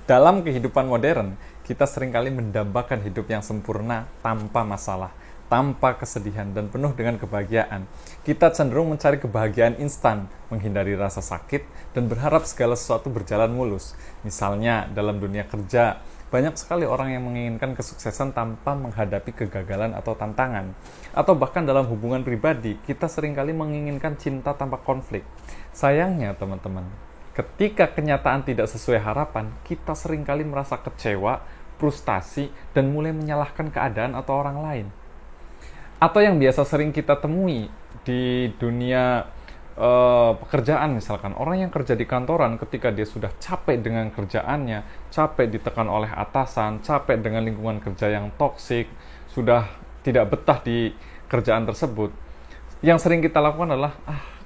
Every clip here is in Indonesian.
Dalam kehidupan modern, kita seringkali mendambakan hidup yang sempurna tanpa masalah, tanpa kesedihan, dan penuh dengan kebahagiaan. Kita cenderung mencari kebahagiaan instan, menghindari rasa sakit, dan berharap segala sesuatu berjalan mulus. Misalnya, dalam dunia kerja, banyak sekali orang yang menginginkan kesuksesan tanpa menghadapi kegagalan atau tantangan. Atau bahkan dalam hubungan pribadi, kita seringkali menginginkan cinta tanpa konflik. Sayangnya, teman-teman, ketika kenyataan tidak sesuai harapan, kita seringkali merasa kecewa, frustasi, dan mulai menyalahkan keadaan atau orang lain. Atau yang biasa sering kita temui di dunia pekerjaan, misalkan orang yang kerja di kantoran, ketika dia sudah capek dengan kerjaannya, capek ditekan oleh atasan, capek dengan lingkungan kerja yang toksik, sudah tidak betah di kerjaan tersebut, yang sering kita lakukan adalah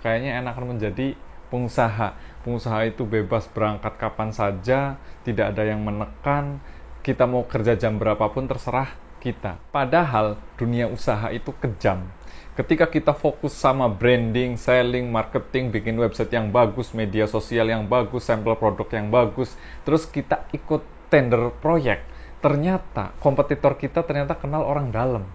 kayaknya enakan menjadi pengusaha. Pengusaha itu bebas berangkat kapan saja, tidak ada yang menekan, kita mau kerja jam berapapun terserah kita. Padahal dunia usaha itu kejam. Ketika kita fokus sama branding, selling, marketing, bikin website yang bagus, media sosial yang bagus, sampel produk yang bagus, terus kita ikut tender proyek, ternyata kompetitor kita ternyata kenal orang dalam.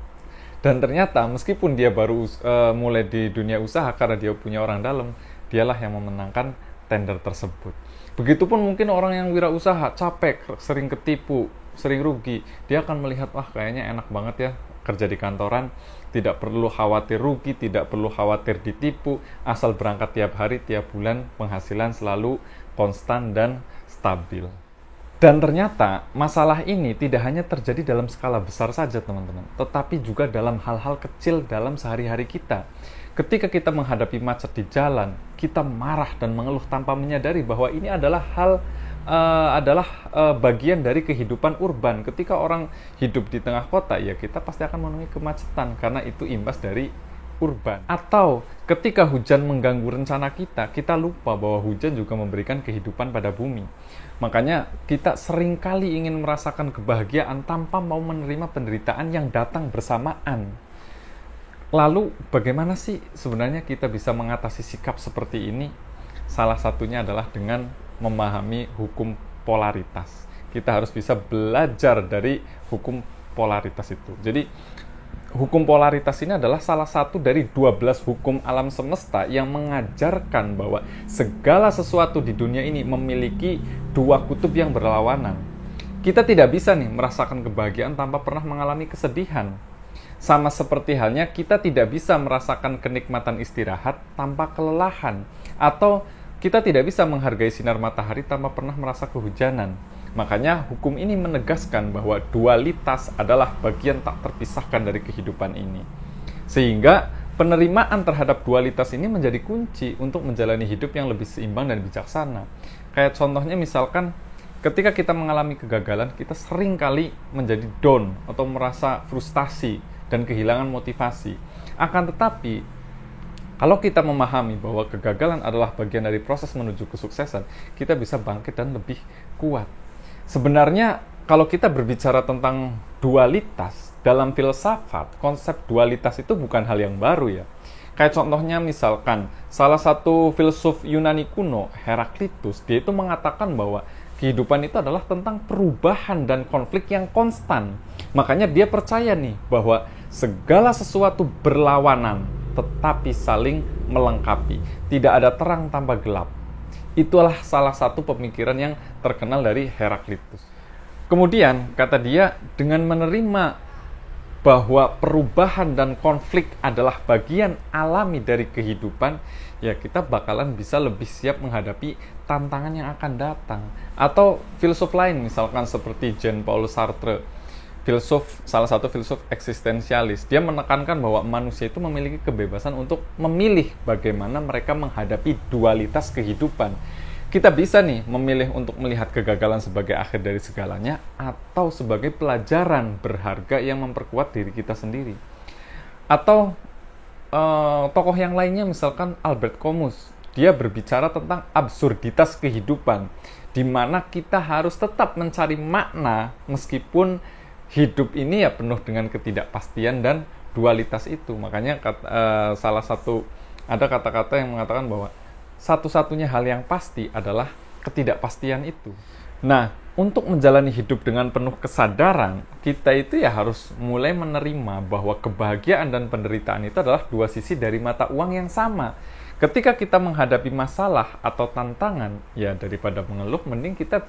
Dan ternyata meskipun dia baru mulai di dunia usaha karena dia punya orang dalam, dialah yang memenangkan tender tersebut. Begitupun mungkin orang yang wirausaha, capek, sering ketipu, sering rugi, dia akan melihat, kayaknya enak banget ya kerja di kantoran, tidak perlu khawatir rugi, tidak perlu khawatir ditipu, asal berangkat tiap hari, tiap bulan, penghasilan selalu konstan dan stabil. Dan ternyata masalah ini tidak hanya terjadi dalam skala besar saja, teman-teman, tetapi juga dalam hal-hal kecil dalam sehari-hari kita. Ketika kita menghadapi macet di jalan, kita marah dan mengeluh tanpa menyadari bahwa ini adalah bagian dari kehidupan urban. Ketika orang hidup di tengah kota, ya kita pasti akan menemui kemacetan karena itu imbas dari urban. Atau ketika hujan mengganggu rencana kita, kita lupa bahwa hujan juga memberikan kehidupan pada bumi. Makanya kita seringkali ingin merasakan kebahagiaan tanpa mau menerima penderitaan yang datang bersamaan. Lalu bagaimana sih sebenarnya kita bisa mengatasi sikap seperti ini? Salah satunya adalah dengan memahami hukum polaritas. Kita harus bisa belajar dari hukum polaritas itu. Jadi hukum polaritas ini adalah salah satu dari 12 hukum alam semesta yang mengajarkan bahwa segala sesuatu di dunia ini memiliki dua kutub yang berlawanan. Kita tidak bisa nih merasakan kebahagiaan tanpa pernah mengalami kesedihan. Sama seperti halnya kita tidak bisa merasakan kenikmatan istirahat tanpa kelelahan. Atau kita tidak bisa menghargai sinar matahari tanpa pernah merasa kehujanan. Makanya hukum ini menegaskan bahwa dualitas adalah bagian tak terpisahkan dari kehidupan ini. Sehingga penerimaan terhadap dualitas ini menjadi kunci untuk menjalani hidup yang lebih seimbang dan bijaksana. Kayak contohnya misalkan ketika kita mengalami kegagalan, kita sering kali menjadi down atau merasa frustasi dan kehilangan motivasi. Akan tetapi, kalau kita memahami bahwa kegagalan adalah bagian dari proses menuju kesuksesan, kita bisa bangkit dan lebih kuat. Sebenarnya, kalau kita berbicara tentang dualitas, dalam filsafat, konsep dualitas itu bukan hal yang baru ya. Kayak contohnya misalkan, salah satu filsuf Yunani kuno, Heraklitus, dia itu mengatakan bahwa kehidupan itu adalah tentang perubahan dan konflik yang konstan. Makanya dia percaya nih bahwa segala sesuatu berlawanan tetapi saling melengkapi. Tidak ada terang tanpa gelap. Itulah salah satu pemikiran yang terkenal dari Heraklitus. Kemudian kata dia, dengan menerima bahwa perubahan dan konflik adalah bagian alami dari kehidupan, ya kita bakalan bisa lebih siap menghadapi tantangan yang akan datang. Atau filsuf lain misalkan seperti Jean-Paul Sartre, salah satu filsuf eksistensialis, dia menekankan bahwa manusia itu memiliki kebebasan untuk memilih bagaimana mereka menghadapi dualitas kehidupan. Kita bisa nih memilih untuk melihat kegagalan sebagai akhir dari segalanya atau sebagai pelajaran berharga yang memperkuat diri kita sendiri. Atau tokoh yang lainnya misalkan Albert Camus, dia berbicara tentang absurditas kehidupan, di mana kita harus tetap mencari makna meskipun hidup ini ya penuh dengan ketidakpastian dan dualitas itu. Makanya ada kata-kata yang mengatakan bahwa satu-satunya hal yang pasti adalah ketidakpastian itu. Nah, untuk menjalani hidup dengan penuh kesadaran, kita itu ya harus mulai menerima bahwa kebahagiaan dan penderitaan itu adalah dua sisi dari mata uang yang sama. Ketika kita menghadapi masalah atau tantangan, ya daripada mengeluh, mending kita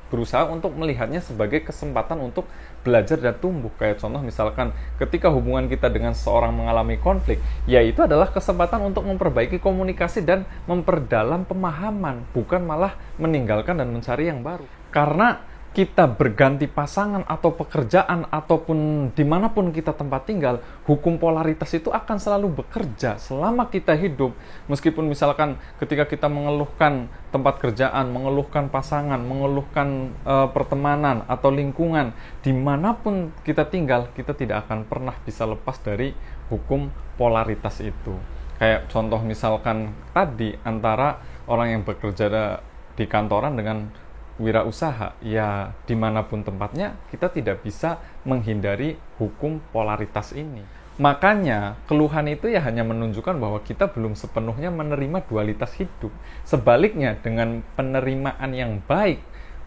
berusaha untuk melihatnya sebagai kesempatan untuk belajar dan tumbuh. Kayak contoh misalkan ketika hubungan kita dengan seseorang mengalami konflik, ya itu adalah kesempatan untuk memperbaiki komunikasi dan memperdalam pemahaman, bukan malah meninggalkan dan mencari yang baru. Karena kita berganti pasangan atau pekerjaan ataupun dimanapun kita tempat tinggal, hukum polaritas itu akan selalu bekerja selama kita hidup. Meskipun misalkan ketika kita mengeluhkan tempat kerjaan, mengeluhkan pasangan, mengeluhkan pertemanan atau lingkungan, dimanapun kita tinggal, kita tidak akan pernah bisa lepas dari hukum polaritas itu. Kayak contoh misalkan tadi, antara orang yang bekerja di kantoran dengan wirausaha, ya dimanapun tempatnya kita tidak bisa menghindari hukum polaritas ini. Makanya keluhan itu ya hanya menunjukkan bahwa kita belum sepenuhnya menerima dualitas hidup. Sebaliknya, dengan penerimaan yang baik,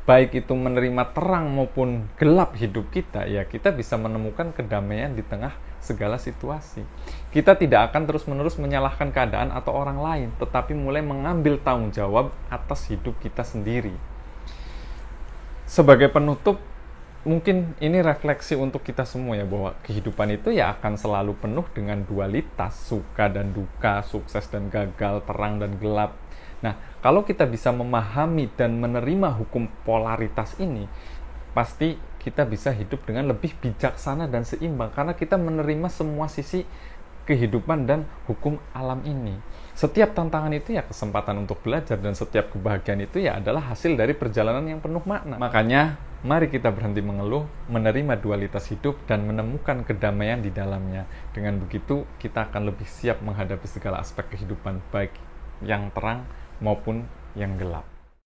baik itu menerima terang maupun gelap hidup kita, ya kita bisa menemukan kedamaian di tengah segala situasi. Kita tidak akan terus-menerus menyalahkan keadaan atau orang lain, tetapi mulai mengambil tanggung jawab atas hidup kita sendiri. Sebagai penutup, mungkin ini refleksi untuk kita semua ya, bahwa kehidupan itu ya akan selalu penuh dengan dualitas, suka dan duka, sukses dan gagal, terang dan gelap. Nah, kalau kita bisa memahami dan menerima hukum polaritas ini, pasti kita bisa hidup dengan lebih bijaksana dan seimbang, karena kita menerima semua sisi kehidupan dan hukum alam ini. Setiap tantangan itu ya kesempatan untuk belajar, dan setiap kebahagiaan itu ya adalah hasil dari perjalanan yang penuh makna. Makanya, mari kita berhenti mengeluh, menerima dualitas hidup, dan menemukan kedamaian di dalamnya. Dengan begitu, kita akan lebih siap menghadapi segala aspek kehidupan, baik yang terang maupun yang gelap.